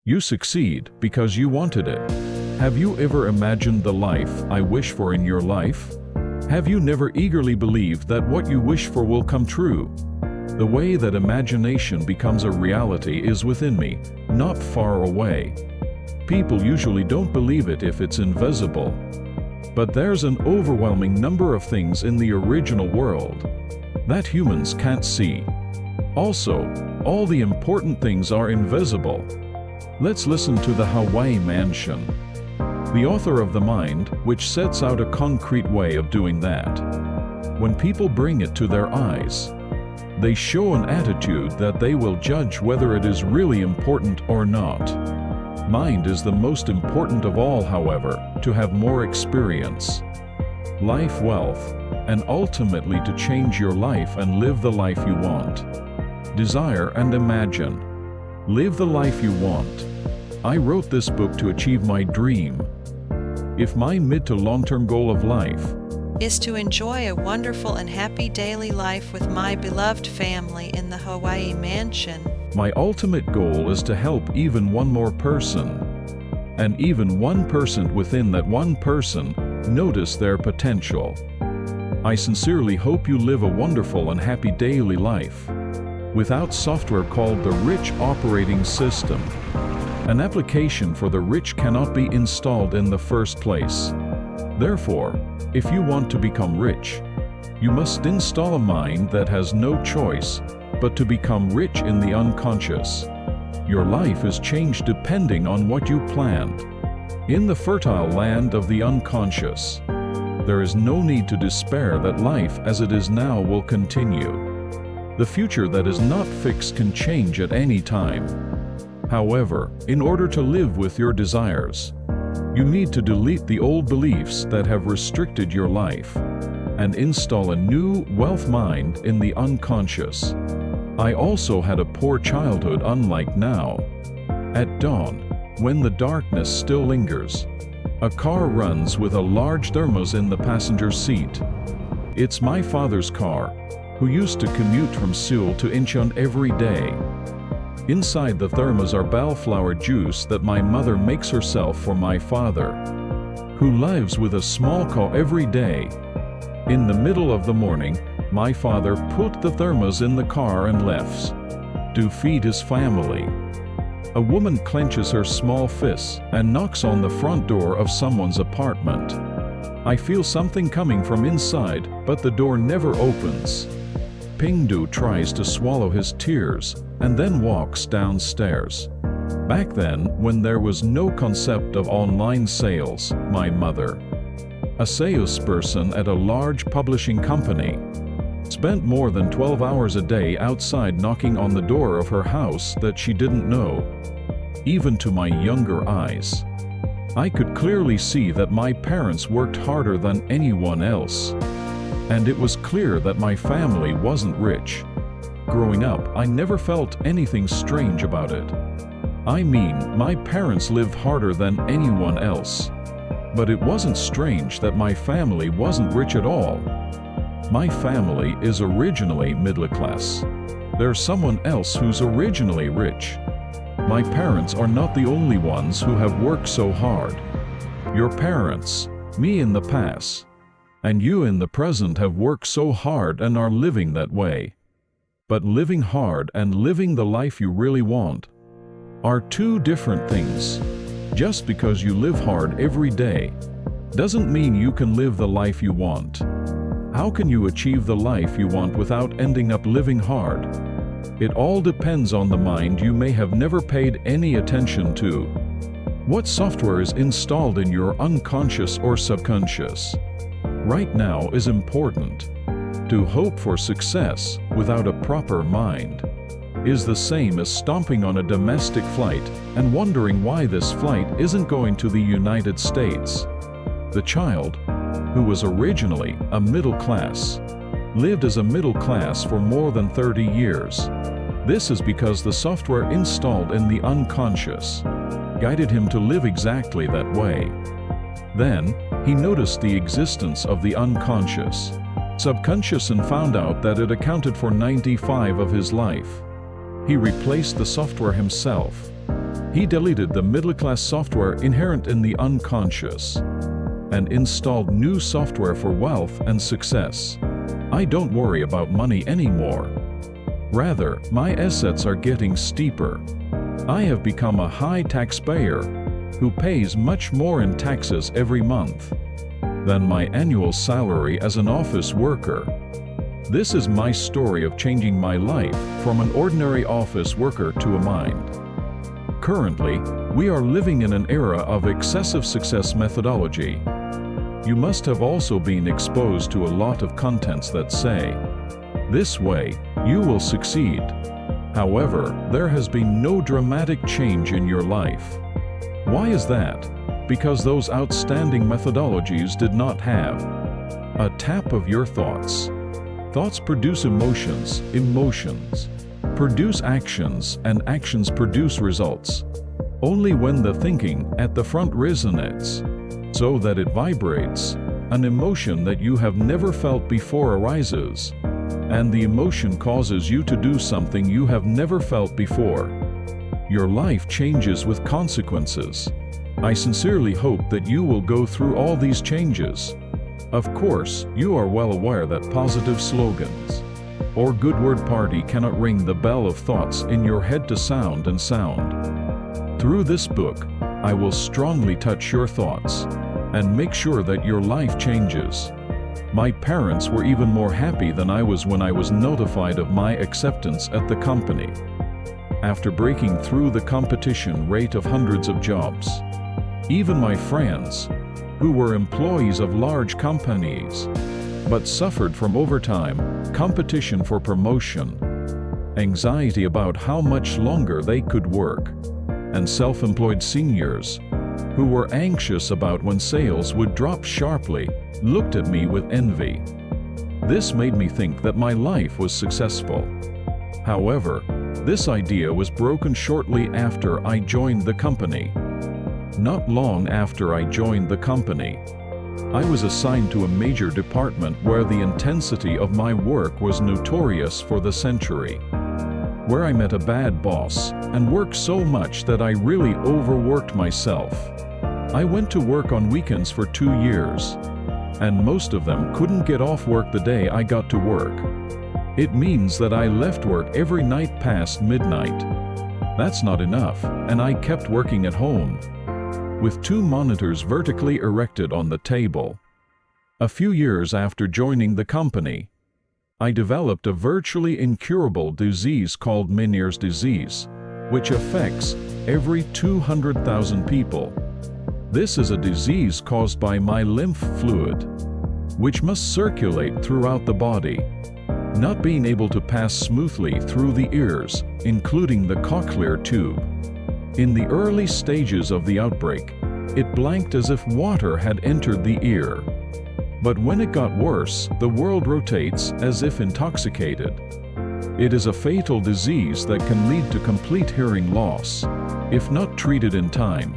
You succeed because you wanted it. Have you ever imagined the life I wish for in your life? Have you never eagerly believed that what you wish for will come true? The way that imagination becomes a reality is within me, not far away. People usually don't believe it if it's invisible. But there's an overwhelming number of things in the original world that humans can't see. Also, all the important things are invisible. Let's listen to the Hawaii Mansion. The author of The Mind, which sets out a concrete way of doing that. When people bring it to their eyes, they show an attitude that they will judge whether it is really important or not. Mind is the most important of all, however, to have more experience, life, wealth, and ultimately to change your life and live the life you want. Desire and imagine. Live the life you want. I wrote this book to achieve my dream. If my mid to long-term goal of life is to enjoy a wonderful and happy daily life with my beloved family in the Hawaii Mansion, my ultimate goal is to help even one more person, and even 1% within that one person, notice their potential. I sincerely hope you live a wonderful and happy daily life without software called the Rich Operating System. An application for the rich cannot be installed in the first place. Therefore, if you want to become rich, you must install a mind that has no choice but to become rich in the unconscious. Your life is changed depending on what you planned. In the fertile land of the unconscious, there is no need to despair that life as it is now will continue. The future that is not fixed can change at any time. However, in order to live with your desires, you need to delete the old beliefs that have restricted your life and install a new wealth mind in the unconscious. I also had a poor childhood unlike now. At dawn, when the darkness still lingers, a car runs with a large thermos in the passenger seat. It's my father's car, who used to commute from Seoul to Incheon every day. Inside the thermos are bellflower juice that my mother makes herself for my father, who lives with a small cow every day. In the middle of the morning, my father put the thermos in the car and left to feed his family. A woman clenches her small fist and knocks on the front door of someone's apartment. I feel something coming from inside, but the door never opens. Pingdu tries to swallow his tears and then walks downstairs. Back then, when there was no concept of online sales, my mother, a salesperson at a large publishing company, spent more than 12 hours a day outside knocking on the door of her house that she didn't know. Even to my younger eyes, I could clearly see that my parents worked harder than anyone else. And it was clear that my family wasn't rich. Growing up, I never felt anything strange about it. I mean, my parents lived harder than anyone else. But it wasn't strange that my family wasn't rich at all. My family is originally middle class. There's someone else who's originally rich. My parents are not the only ones who have worked so hard. Your parents, me in the past, and you in the present have worked so hard and are living that way. But living hard and living the life you really want are two different things. Just because you live hard every day doesn't mean you can live the life you want. How can you achieve the life you want without ending up living hard? It all depends on the mind you may have never paid any attention to. What software is installed in your unconscious or subconscious right now is important. To hope for success without a proper mind is the same as stomping on a domestic flight and wondering why this flight isn't going to the United States. The child, who was originally a middle class, lived as a middle class for more than 30 years. This is because the software installed in the unconscious guided him to live exactly that way. Then, he noticed the existence of the unconscious, subconscious and found out that it accounted for 95% of his life. He replaced the software himself. He deleted the middle-class software inherent in the unconscious and installed new software for wealth and success. I don't worry about money anymore. Rather, my assets are getting steeper. I have become a high taxpayer who pays much more in taxes every month than my annual salary as an office worker. This is my story of changing my life from an ordinary office worker to a mind. Currently, we are living in an era of excessive success methodology. You must have also been exposed to a lot of contents that say, "This way, you will succeed." However, there has been no dramatic change in your life. Why is that? Because those outstanding methodologies did not have a tap of your thoughts. Thoughts produce emotions, emotions produce actions, and actions produce results. Only when the thinking at the front resonates, so that it vibrates, an emotion that you have never felt before arises, and the emotion causes you to do something you have never felt before. Your life changes with consequences. I sincerely hope that you will go through all these changes. Of course, you are well aware that positive slogans or good word party cannot ring the bell of thoughts in your head to sound and sound. Through this book, I will strongly touch your thoughts and make sure that your life changes. My parents were even more happy than I was when I was notified of my acceptance at the company. After breaking through the competition rate of hundreds of jobs, even my friends, who were employees of large companies, but suffered from overtime, competition for promotion, anxiety about how much longer they could work, and self-employed seniors, who were anxious about when sales would drop sharply, looked at me with envy. This made me think that my life was successful. However, this idea was broken shortly after I joined the company. Not long after I joined the company, I was assigned to a major department where the intensity of my work was notorious for the century, where I met a bad boss and worked so much that I really overworked myself. I went to work on weekends for 2 years, and most of them couldn't get off work the day I got to work. It means that I left work every night past midnight. That's not enough, and I kept working at home, with 2 monitors vertically erected on the table. A few years after joining the company, I developed a virtually incurable disease called Meniere's disease, which affects every 200,000 people. This is a disease caused by my lymph fluid, which must circulate throughout the body, not being able to pass smoothly through the ears, including the cochlear tube. In the early stages of the outbreak, it blanked as if water had entered the ear. But when it got worse, the world rotates as if intoxicated. It is a fatal disease that can lead to complete hearing loss, if not treated in time.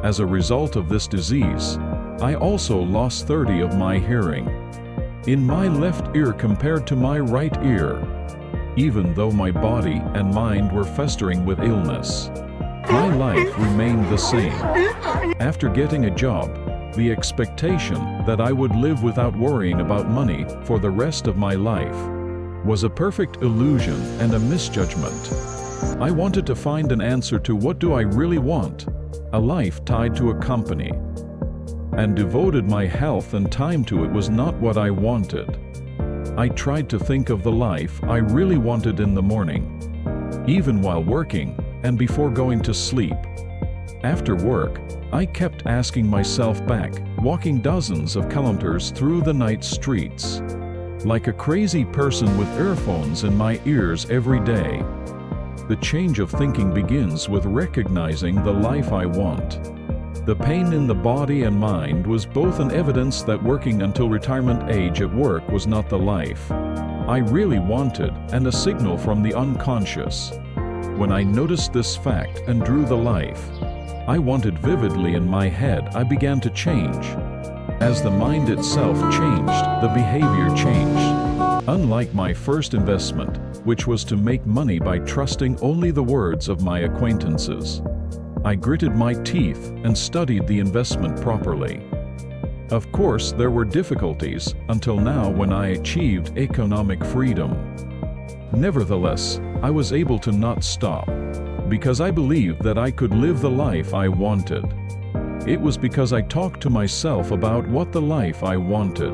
As a result of this disease, I also lost 30 of my hearing in my left ear compared to my right ear, even though my body and mind were festering with illness. My life remained the same. After getting a job, the expectation that I would live without worrying about money for the rest of my life was a perfect illusion and a misjudgment. I wanted to find an answer to what do I really want, a life tied to a company, and devoted my health and time to it was not what I wanted. I tried to think of the life I really wanted in the morning, even while working, and before going to sleep. After work, I kept asking myself back, walking dozens of kilometers through the night streets, like a crazy person with earphones in my ears every day. The change of thinking begins with recognizing the life I want. The pain in the body and mind was both an evidence that working until retirement age at work was not the life I really wanted, and a signal from the unconscious. When I noticed this fact and drew the life I wanted vividly in my head, I began to change. As the mind itself changed, the behavior changed. Unlike my first investment, which was to make money by trusting only the words of my acquaintances, I gritted my teeth and studied the investment properly. Of course, there were difficulties until now when I achieved economic freedom. Nevertheless, I was able to not stop, because I believed that I could live the life I wanted. It was because I talked to myself about what the life I wanted.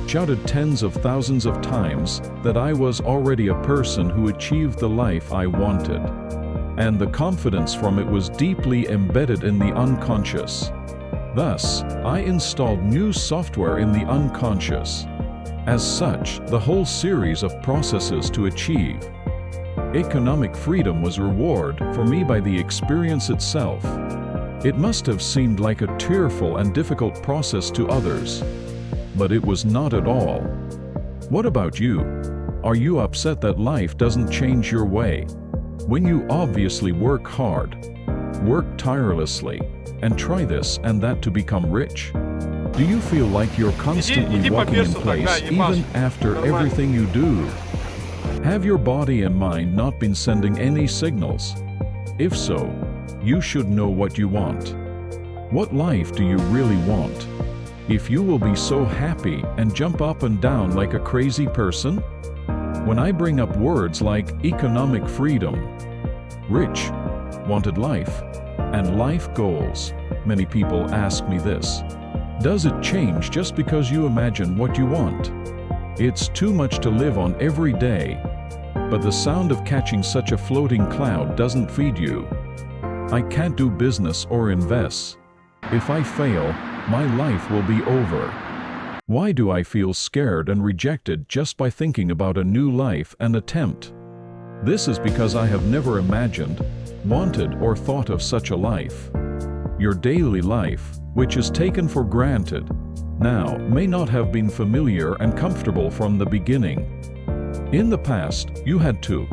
Shouted tens of thousands of times that I was already a person who achieved the life I wanted. And the confidence from it was deeply embedded in the unconscious. Thus, I installed new software in the unconscious. As such, the whole series of processes to achieve economic freedom was reward for me by the experience itself. It must have seemed like a tearful and difficult process to others, but it was not at all. What about you? Are you upset that life doesn't change your way? When you obviously work hard, work tirelessly, and try this and that to become rich? Do you feel like you're constantly walking in place even after everything you do? Have your body and mind not been sending any signals? If so, you should know what you want. What life do you really want? If you will be so happy and jump up and down like a crazy person? When I bring up words like economic freedom, rich, wanted life, and life goals, many people ask me this. Does it change just because you imagine what you want? It's too much to live on every day, but the sound of catching such a floating cloud doesn't feed you. I can't do business or invest. If I fail, my life will be over. Why do I feel scared and rejected just by thinking about a new life and attempt? This is because I have never imagined, wanted, or thought of such a life. Your daily life, which is taken for granted, now may not have been familiar and comfortable from the beginning. In the past, you had to